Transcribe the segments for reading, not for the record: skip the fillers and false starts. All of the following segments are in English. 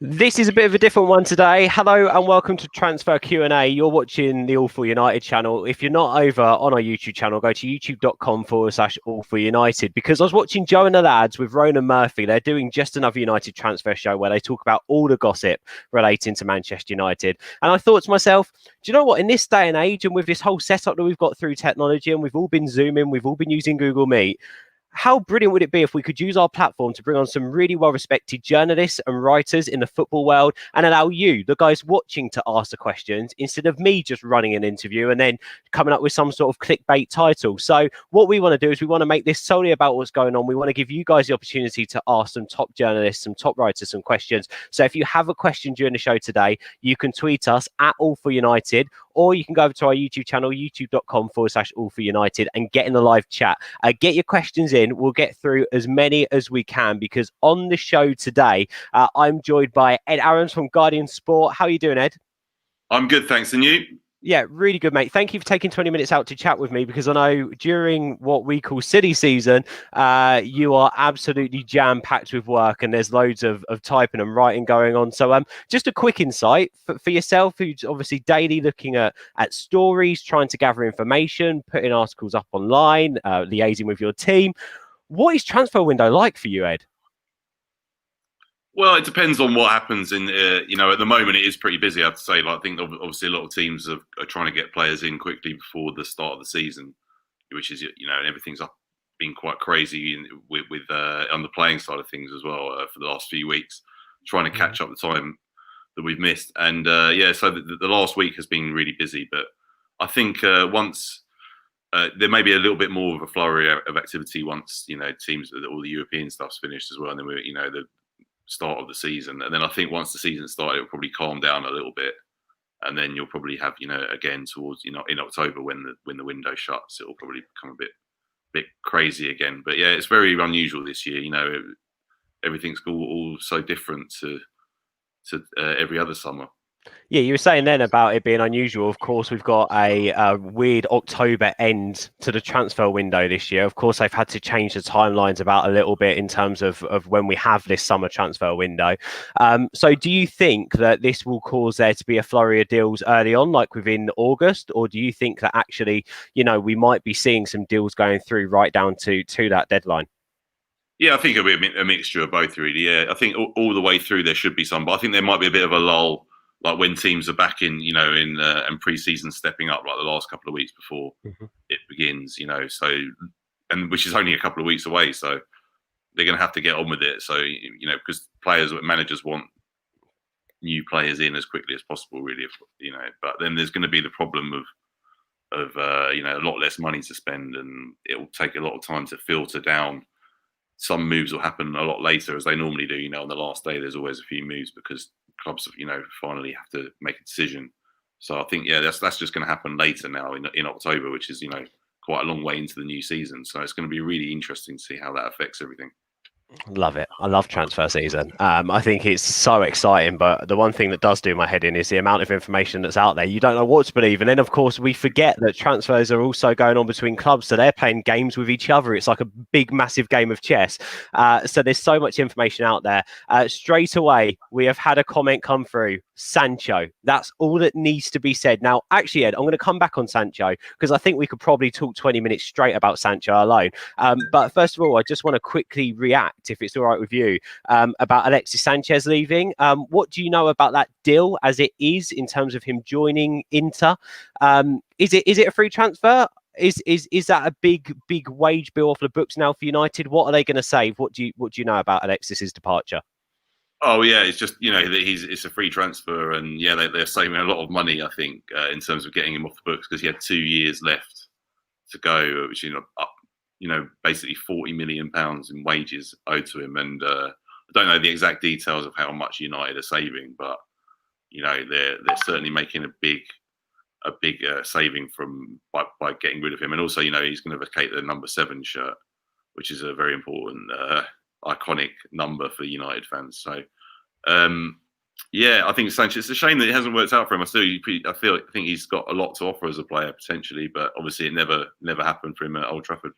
This is a bit of a different one today. Hello and welcome to Transfer Q&A. You're watching the All For United channel. If you're not over on our YouTube channel, go to youtube.com/All For United, because I was watching Joe and the lads with Ronan Murphy. They're doing just another United transfer show where they talk about all the gossip relating to Manchester United. And I thought to myself, do you know what? In this day and age, and with this whole setup that we've got through technology, and we've all been Zooming, we've all been using Google Meet, how brilliant would it be if we could use our platform to bring on some really well-respected journalists and writers in the football world and allow you, the guys watching, to ask the questions instead of me just running an interview and then coming up with some sort of clickbait title. So what we want to do is we want to make this solely about what's going on. We want to give you guys the opportunity to ask some top journalists, some top writers, some questions. So if you have a question during the show today, you can tweet us at All For United, or you can go over to our YouTube channel, youtube.com/All For United, and get in the live chat. Get your questions in. We'll get through as many as we can, because on the show today, I'm joined by Ed Aarons from Guardian Sport. How are you doing, Ed? I'm good, thanks. And you? Yeah, really good, mate. Thank you for taking 20 minutes out to chat with me, because I know during what we call silly season, you are absolutely jam-packed with work and there's loads of typing and writing going on. So just a quick insight for yourself, who's obviously daily looking at stories, trying to gather information, putting articles up online, liaising with your team. What is transfer window like for you, Ed? Well, it depends on what happens. At the moment, it is pretty busy, I have to say. I think obviously a lot of teams are trying to get players in quickly before the start of the season, which is, and everything's been quite crazy with on the playing side of things as well for the last few weeks, trying to catch up the time that we've missed. And so the last week has been really busy. But I think once there may be a little bit more of a flurry of activity once, teams, all the European stuff's finished as well. And then the start of the season, and then I think once the season started, it'll probably calm down a little bit, and then you'll probably have again towards in October when the window shuts, it'll probably become a bit crazy again. But yeah, it's very unusual this year. Everything's all so different to every other summer. Yeah, you were saying then about it being unusual. Of course, we've got a weird October end to the transfer window this year. Of course, they've had to change the timelines about a little bit in terms of when we have this summer transfer window. So do you think that this will cause there to be a flurry of deals early on, like within August? Or do you think that actually, we might be seeing some deals going through right down to that deadline? Yeah, I think it'll be a mixture of both, really. Yeah, I think all the way through there should be some, but I think there might be a bit of a lull, like when teams are back in, in pre-season stepping up, like the last couple of weeks before it begins, so, and which is only a couple of weeks away. So they're going to have to get on with it. So, because managers want new players in as quickly as possible, really, but then there's going to be the problem of a lot less money to spend, and it will take a lot of time to filter down. Some moves will happen a lot later, as they normally do. On the last day, there's always a few moves because clubs, finally have to make a decision. So I think, that's just going to happen later now in October, which is, quite a long way into the new season. So it's going to be really interesting to see how that affects everything. Love it. I love transfer season. I think it's so exciting, but the one thing that does do my head in is the amount of information that's out there. You don't know what to believe. And then, of course, we forget that transfers are also going on between clubs. So they're playing games with each other. It's like a big, massive game of chess. So there's so much information out there. Straight away, we have had a comment come through. Sancho. That's all that needs to be said. Now, actually, Ed, I'm going to come back on Sancho because I think we could probably talk 20 minutes straight about Sancho alone. But first of all, I just want to quickly react, if it's all right with you, about Alexis Sanchez leaving. What do you know about that deal as it is in terms of him joining Inter? Is it a free transfer? Is that a big wage bill off the books now for United? What are they going to save? What do you know about Alexis's departure? Oh yeah, it's just it's a free transfer, and they're saving a lot of money, I think, in terms of getting him off the books, because he had 2 years left to go, which up basically £40 million in wages owed to him, and I don't know the exact details of how much United are saving, but they're certainly making a big saving by getting rid of him, and also he's going to vacate the number 7 shirt, which is a very important iconic number for United fans. So I think Sanchez, it's a shame that it hasn't worked out for him. I think he's got a lot to offer as a player potentially, but obviously it never happened for him at Old Trafford.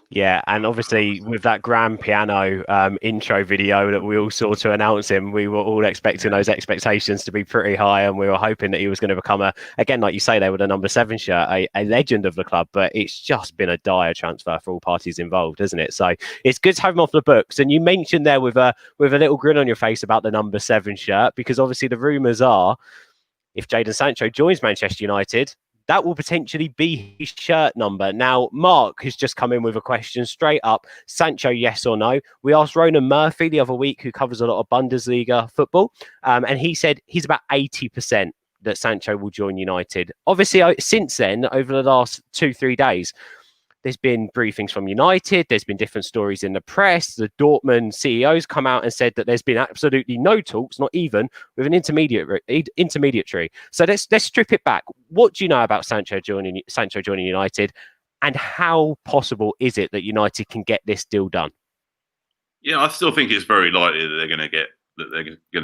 Yeah, and obviously with that grand piano intro video that we all saw to announce him, we were all expecting those expectations to be pretty high, and we were hoping that he was going to become again, like you say, there with a number 7 shirt, a legend of the club. But it's just been a dire transfer for all parties involved, isn't it? So it's good to have him off the books. And you mentioned there with a little grin on your face about the number 7 shirt, because obviously the rumours are, if Jadon Sancho joins Manchester United, that will potentially be his shirt number. Now, Mark has just come in with a question straight up. Sancho, yes or no? We asked Ronan Murphy the other week, who covers a lot of Bundesliga football, and he said he's about 80% that Sancho will join United. Obviously, since then, over the last 2-3 days, there's been briefings from United. There's been different stories in the press. The Dortmund CEO's come out and said that there's been absolutely no talks, not even with an intermediary. So let's strip it back. What do you know about Sancho joining United, and how possible is it that United can get this deal done? Yeah, I still think it's very likely that they're going to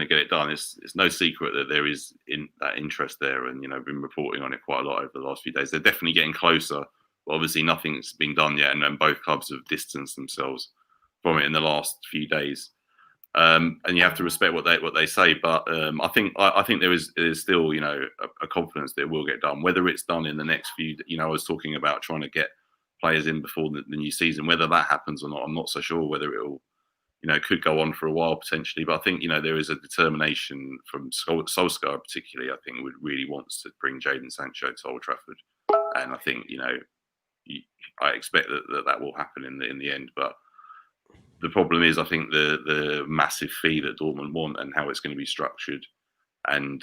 get it done. It's no secret that there is that interest there, and been reporting on it quite a lot over the last few days. They're definitely getting closer. But obviously, nothing's been done yet, and both clubs have distanced themselves from it in the last few days. And you have to respect what they say. But I think there is still a confidence that it will get done. Whether it's done in the next few, I was talking about trying to get players in before the new season. Whether that happens or not, I'm not so sure. Whether it will could go on for a while potentially. But I think there is a determination from Solskjaer particularly. I think really wants to bring Jadon Sancho to Old Trafford, and I think I expect that will happen in the end. But the problem is, I think the massive fee that Dortmund want and how it's going to be structured, and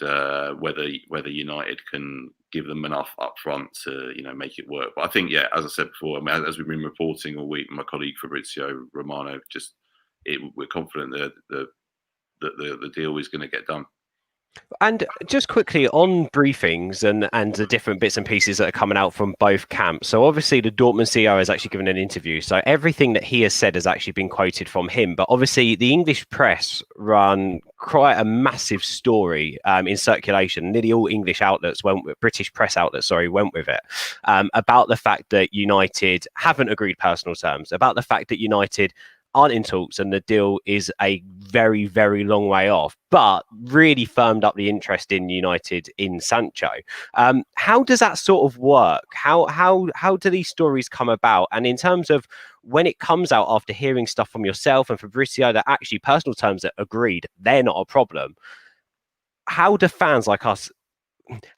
whether United can give them enough upfront to make it work. But I think, yeah, as I said before, as we've been reporting all week, my colleague Fabrizio Romano we're confident that the deal is going to get done. And just quickly on briefings and the different bits and pieces that are coming out from both camps. So obviously the Dortmund CEO has actually given an interview. So everything that he has said has actually been quoted from him. But obviously the English press run quite a massive story in circulation. Nearly all English outlets British press outlets, went with it, about the fact that United haven't agreed personal terms, about the fact that United aren't in talks and the deal is a very, very long way off, but really firmed up the interest in United in Sancho. How does that sort of work? How do these stories come about? And in terms of when it comes out after hearing stuff from yourself and Fabrizio that actually personal terms are agreed, they're not a problem. How do fans like us,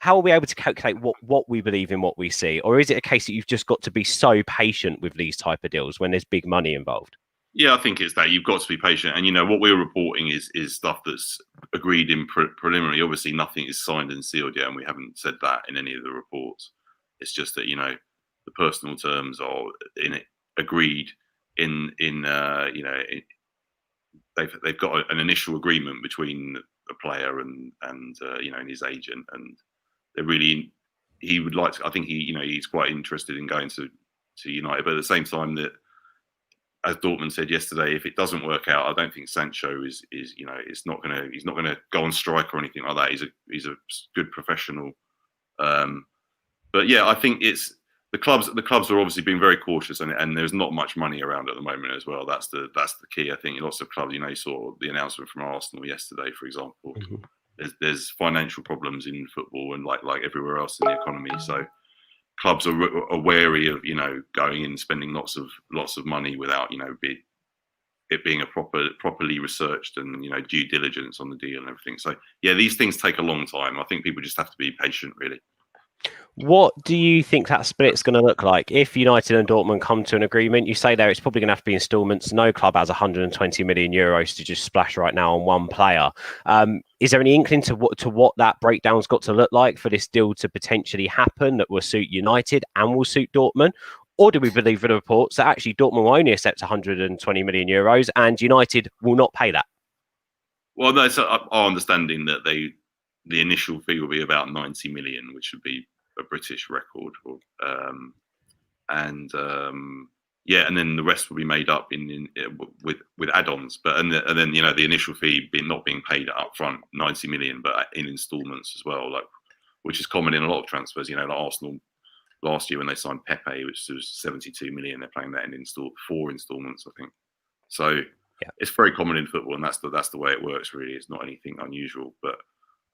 how are we able to calculate what we believe in what we see? Or is it a case that you've just got to be so patient with these type of deals when there's big money involved? Yeah, I think it's that you've got to be patient, and what we're reporting is stuff that's agreed in preliminary. Obviously, nothing is signed and sealed yet, and we haven't said that in any of the reports. It's just that the personal terms are agreed they've got an initial agreement between the player and his agent, and he would like to. I think he's quite interested in going to United, but at the same time that, as Dortmund said yesterday, if it doesn't work out, I don't think Sancho is he's not gonna go on strike or anything like that. He's a good professional. But yeah, I think it's the clubs are obviously being very cautious, and there's not much money around at the moment as well. That's the key. I think lots of clubs, you saw the announcement from Arsenal yesterday, for example. Mm-hmm. There's financial problems in football and like everywhere else in the economy. So clubs are wary of going in and spending lots of money without it being a properly researched and due diligence on the deal and everything. So yeah, these things take a long time. I think people just have to be patient, really. What do you think that split's going to look like if United and Dortmund come to an agreement? You say there it's probably going to have to be instalments. No club has 120 million euros to just splash right now on one player. Is there any inkling to what that breakdown's got to look like for this deal to potentially happen that will suit United and will suit Dortmund? Or do we believe the reports that actually Dortmund will only accept 120 million euros and United will not pay that? Well, no, so our understanding that the initial fee will be about 90 million, which would be a British record, and then the rest will be made up with add-ons. But and then the initial fee not being paid up front, 90 million, but in instalments as well, which is common in a lot of transfers. Like Arsenal last year when they signed Pepe, which was 72 million. They're playing that in 4 installments, I think. So it's very common in football, and that's the way it works. Really, it's not anything unusual. But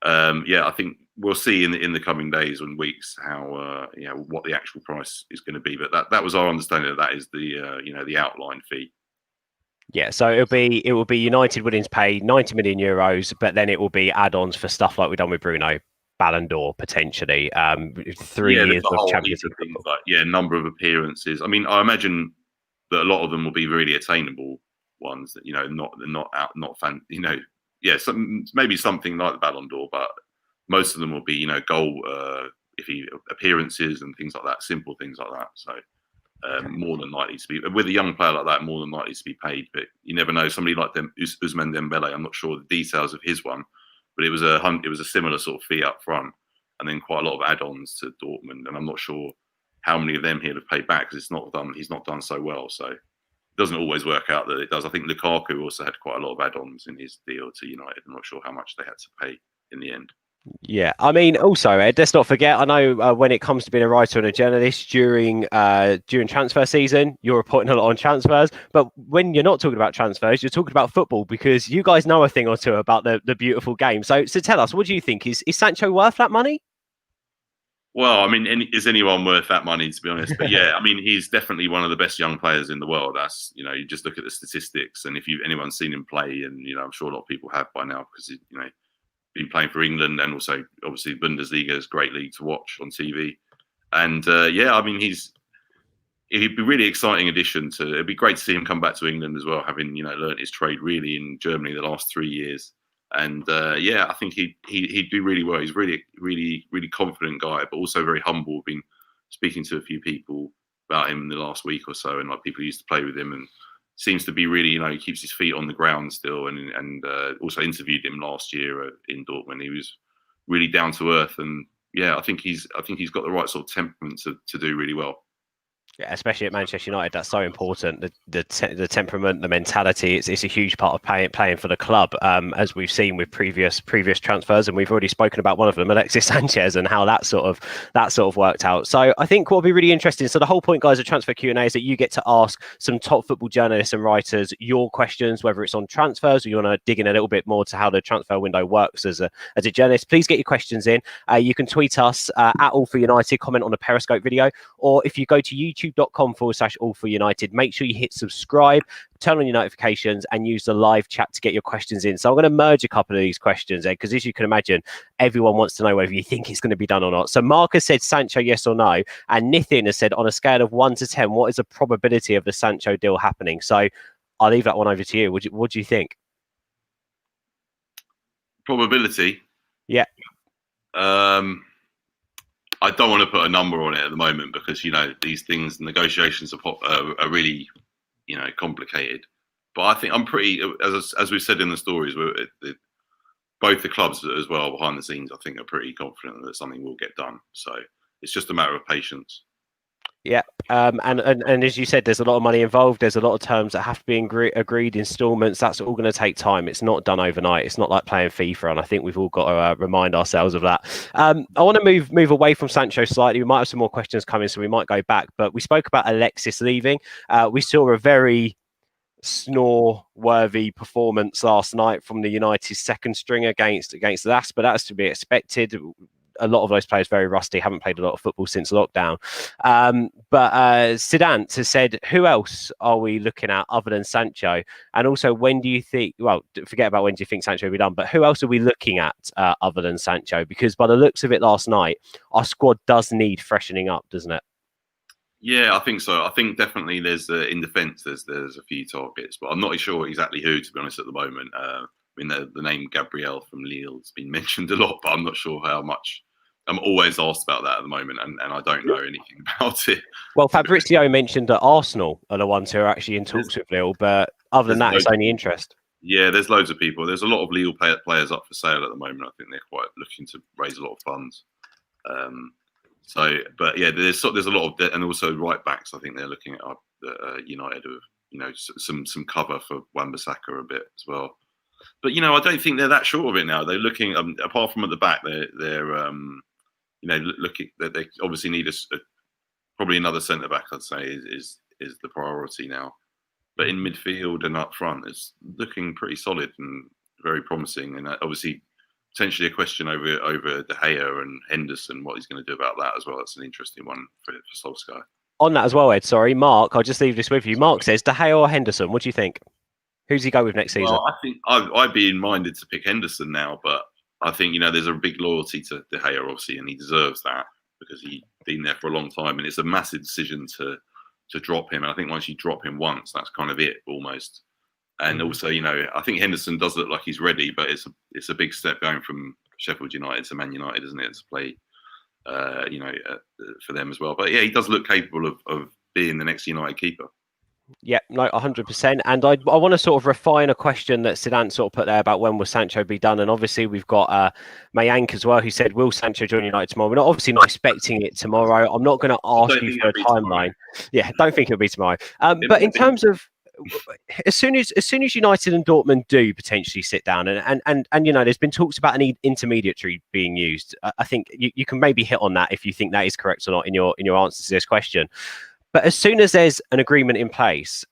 I think we'll see in the coming days and weeks how what the actual price is going to be. But that was our understanding that is the outline fee. Yeah, so it will be United willing to pay 90 million euros, but then it will be add-ons for stuff like we've done with Bruno, Ballon d'Or potentially, 3 years of Champions League football. Number of appearances. I mean, I imagine that a lot of them will be really attainable ones that not fan. Maybe something like the Ballon d'Or, but most of them will be goal appearances and things like that, simple things like that. So. More than likely to be with a young player like that, more than likely to be paid. But you never know. Somebody like Ousmane Dembele, I'm not sure the details of his one, but it was a similar sort of fee up front, and then quite a lot of add-ons to Dortmund. And I'm not sure how many of them he'll have paid back because he's not done so well. So it doesn't always work out that it does. I think Lukaku also had quite a lot of add-ons in his deal to United. I'm not sure how much they had to pay in the end. Yeah, I mean, also, Ed, let's not forget. I know when it comes to being a writer and a journalist during transfer season, you're reporting a lot on transfers. But when you're not talking about transfers, you're talking about football because you guys know a thing or two about the beautiful game. So tell us, what do you think? Is Sancho worth that money? Well, I mean, is anyone worth that money, to be honest? But yeah, I mean, he's definitely one of the best young players in the world. That's you just look at the statistics, and if anyone's seen him play, and I'm sure a lot of people have by now because been playing for England, and also obviously Bundesliga is a great league to watch on TV. And I mean, he'd be a really exciting addition to. It'd be great to see him come back to England as well, having learnt his trade really in Germany the last 3 years. And I think he'd do really well. He's really, really, really confident guy, but also very humble. Been speaking to a few people about him in the last week or so, and like people who used to play with him, and seems to be really, he keeps his feet on the ground still, and also interviewed him last year in Dortmund. He was really down to earth, and I think he's got the right sort of temperament to do really well. Yeah, especially at Manchester United, that's so important. The temperament, the mentality, it's a huge part of playing for the club, as we've seen with previous transfers, and we've already spoken about one of them, Alexis Sanchez, and how that sort of worked out. So I think what will be really interesting. So the whole point, guys, of Transfer Q&A is that you get to ask some top football journalists and writers your questions, whether it's on transfers or you want to dig in a little bit more to how the transfer window works as a journalist. Please get your questions in. You can tweet us at All4United, comment on the Periscope video, or if you go to youtube.com/All4United, make sure you hit subscribe, turn on your notifications, and use the live chat to get your questions in. So I'm going to merge a couple of these questions, Ed, because as you can imagine, everyone wants to know whether you think it's going to be done or not. So Mark has said Sancho, yes or no, and Nithin has said on a scale of 1 to 10, what is the probability of the Sancho deal happening? So I'll leave that one over to you. What do you think? Probability? Yeah. I don't want to put a number on it at the moment because these things, negotiations are really complicated. But I think I'm pretty, as we said in the stories, both the clubs as well behind the scenes, I think, are pretty confident that something will get done. So it's just a matter of patience. Yeah. And as you said, there's a lot of money involved. There's a lot of terms that have to be agreed, installments. That's all going to take time. It's not done overnight. It's not like playing FIFA, and I think we've all got to remind ourselves of that. I want to move away from Sancho slightly. We might have some more questions coming, so we might go back. But we spoke about Alexis leaving. We saw a very snore-worthy performance last night from the United second string against us, but that's to be expected. A lot of those players very rusty, haven't played a lot of football since lockdown. But Zidane has said, who else are we looking at other than Sancho? And also, when do you think, well, forget about when do you think Sancho will be done, but who else are we looking at other than Sancho? Because by the looks of it last night, our squad does need freshening up, doesn't it? Yeah, I think so. I think definitely there's in defence, there's a few targets, but I'm not sure exactly who, to be honest, at the moment. I mean, the name Gabriel from Lille has been mentioned a lot, but I'm not sure how much. I'm always asked about that at the moment, and I don't know anything about it. Well, Fabrizio mentioned that Arsenal are the ones who are actually in talks with Lille, but other than that, it's only interest. Yeah, there's loads of people. There's a lot of Lille players up for sale at the moment. I think they're quite looking to raise a lot of funds. But yeah, there's a lot of, and also right backs. I think they're looking at United of some cover for Wan-Bissaka a bit as well. But I don't think they're that short of it now. They're looking apart from at the back, they're looking that they obviously need probably another centre back. I'd say is the priority now. But in midfield and up front, it's looking pretty solid and very promising. And obviously, potentially a question over De Gea and Henderson, what he's going to do about that as well. That's an interesting one for Solskjaer. On that as well, Ed, sorry, Mark, I'll just leave this with you. Mark says, De Gea or Henderson, what do you think? Who's he go with next season? Well, I think I'd be minded to pick Henderson now, but I think, there's a big loyalty to De Gea, obviously, and he deserves that because he's been there for a long time. And it's a massive decision to drop him. And I think once you drop him once, that's kind of it almost. And also, I think Henderson does look like he's ready, but it's a big step going from Sheffield United to Man United, isn't it? To play, for them as well. But yeah, he does look capable of being the next United keeper. Yeah, no, 100%. And I want to sort of refine a question that Sidan sort of put there about when will Sancho be done. And obviously we've got Mayank as well, who said, will Sancho join United tomorrow? We're obviously not expecting it tomorrow. I'm not going to ask you for a timeline. Yeah, don't think it'll be tomorrow. But in terms of, as soon as United and Dortmund do potentially sit down and there's been talks about an intermediary being used. I think you can maybe hit on that if you think that is correct or not in your answer to this question. But as soon as there's an agreement in place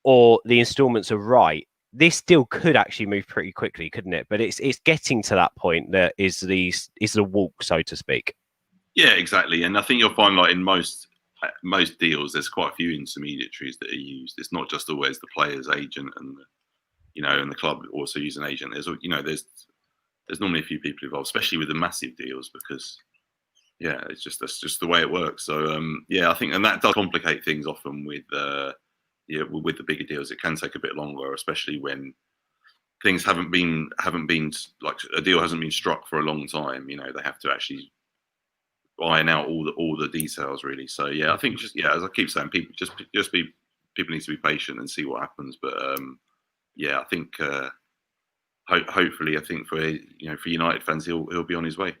or the installments are right, this deal could actually move pretty quickly, couldn't it? But it's getting to that point that is the walk, so to speak. Yeah, exactly. And I think you'll find like in most deals, there's quite a few intermediaries that are used. It's not just always the player's agent and the club also use an agent. There's normally a few people involved, especially with the massive deals because. Yeah, that's just the way it works. So I think, and that does complicate things often with the bigger deals. It can take a bit longer, especially when things haven't been like a deal hasn't been struck for a long time. They have to actually iron out all the details really. So yeah, I think as I keep saying, people need to be patient and see what happens. But I think hopefully, I think for United fans, he'll be on his way.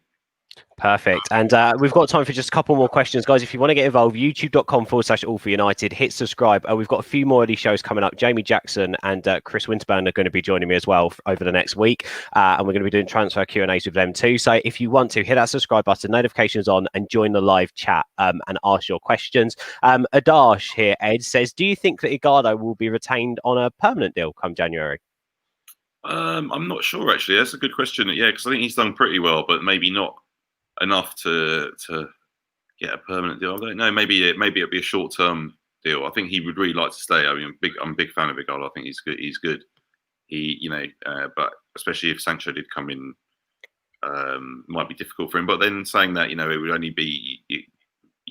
Perfect. And we've got time for just a couple more questions, guys. If you want to get involved, youtube.com/all4united, hit subscribe. We've got a few more of these shows coming up. Jamie Jackson and Chris Winterburn are going to be joining me as well over the next week. And we're going to be doing transfer Q&As with them too. So if you want to, hit that subscribe button, notifications on, and join the live chat and ask your questions. Adash here, Ed, says, do you think that Icardo will be retained on a permanent deal come January? I'm not sure, actually. That's a good question. Yeah, because I think he's done pretty well, but maybe not enough to get a permanent deal. I don't know. Maybe it'll be a short-term deal. I think he would really like to stay. I mean, I'm a big fan of Icardo. I think he's good. He's good. But especially if Sancho did come in, might be difficult for him. But then saying that, it would only be you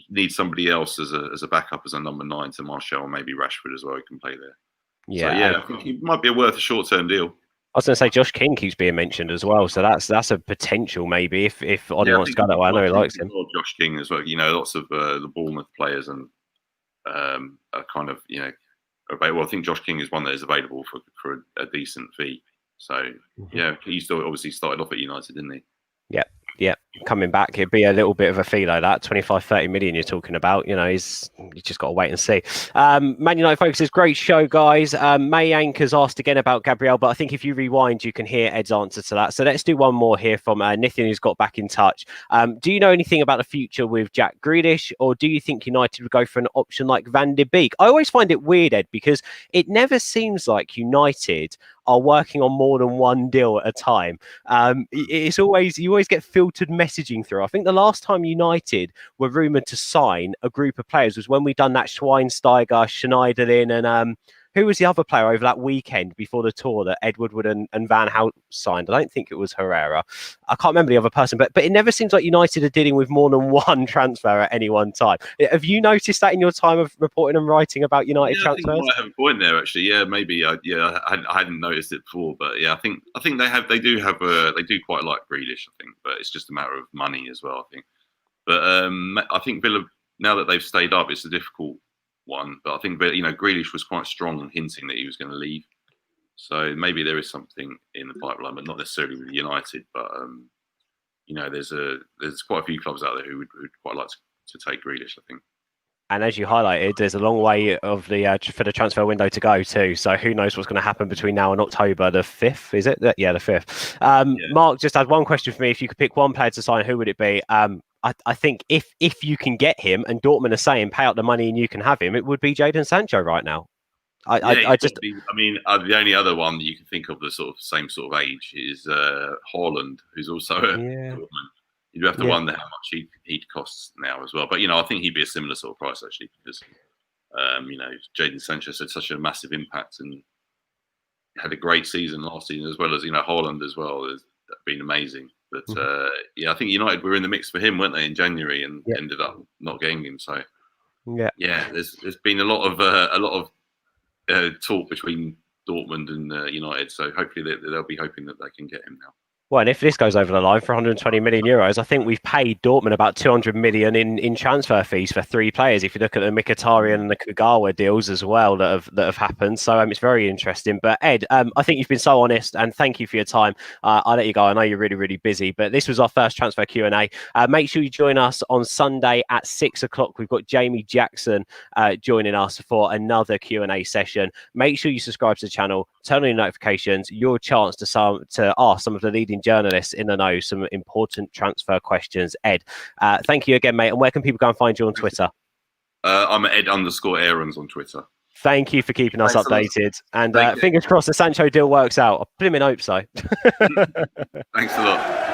need somebody else as a backup as a number 9 to Martial, or maybe Rashford as well. Who can play there. Yeah, I think it might be worth a short-term deal. I was going to say Josh King keeps being mentioned as well, so that's a potential maybe if Ollie wants to go that way. I know he likes him. Josh King as well. Lots of the Bournemouth players and are kind of available. I think Josh King is one that is available for a decent fee. So he still obviously started off at United, didn't he? Yeah, coming back, it'd be a little bit of a fee like that. 25-30 million you're talking about. You just got to wait and see. Man United Focus is great show, guys. Mayank has asked again about Gabriel, but I think if you rewind, you can hear Ed's answer to that. So let's do one more here from Nathan, who's got back in touch. Do you know anything about the future with Jack Grealish, or do you think United would go for an option like Van de Beek? I always find it weird, Ed, because it never seems like United are working on more than one deal at a time. You always get filtered messaging through. I think the last time United were rumoured to sign a group of players was when we done that Schweinsteiger, Schneiderlin, and who was the other player over that weekend before the tour that Ed Woodward and Van Hout signed? I don't think it was Herrera. I can't remember the other person, but it never seems like United are dealing with more than one transfer at any one time. Have you noticed that in your time of reporting and writing about United transfers? I think you might have a point there, actually. Yeah, maybe. I hadn't noticed it before, but yeah, I think they do quite like Grealish, I think, but it's just a matter of money as well, I think. But I think Villa, now that they've stayed up, it's a difficult one, but I think Grealish was quite strong on hinting that he was going to leave, so maybe there is something in the pipeline, but not necessarily with United. But there's quite a few clubs out there who would quite like to take Grealish, I think. And as you highlighted, there's a long way of for the transfer window to go too. So who knows what's going to happen between now and October the 5th? Is it? Yeah, the 5th. Mark just had one question for me. If you could pick one player to sign, who would it be? I think if you can get him, and Dortmund are saying pay out the money and you can have him, it would be Jadon Sancho right now. I just, I mean, the only other one that you can think of the sort of same sort of age is Haaland, who's also a Dortmund. You have to wonder how much he'd cost now as well. But I think he'd be a similar sort of price actually, because Jadon Sancho had such a massive impact and had a great season last season, as well as Haaland as well has been amazing. But I think United were in the mix for him, weren't they, in January, and ended up not getting him. So there's been a lot of talk between Dortmund and United. So hopefully they'll be hoping that they can get him now. Well, and if this goes over the line for 120 million euros, I think we've paid Dortmund about 200 million in transfer fees for 3 players. If you look at the Mkhitaryan and the Kagawa deals as well that have happened, so it's very interesting. But Ed, I think you've been so honest, and thank you for your time. I'll let you go. I know you're really, really busy, but this was our first transfer Q&A. Make sure you join us on Sunday at 6 o'clock. We've got Jamie Jackson joining us for another Q&A session. Make sure you subscribe to the channel, turn on your notifications. Your chance to ask some of the leading journalists in the know some important transfer questions. Ed, thank you again, mate. And where can people go and find you on Twitter? I'm at Ed_Aarons on Twitter. Thank you for keeping us updated. And fingers crossed the Sancho deal works out. I'll put him in hope so. Thanks a lot.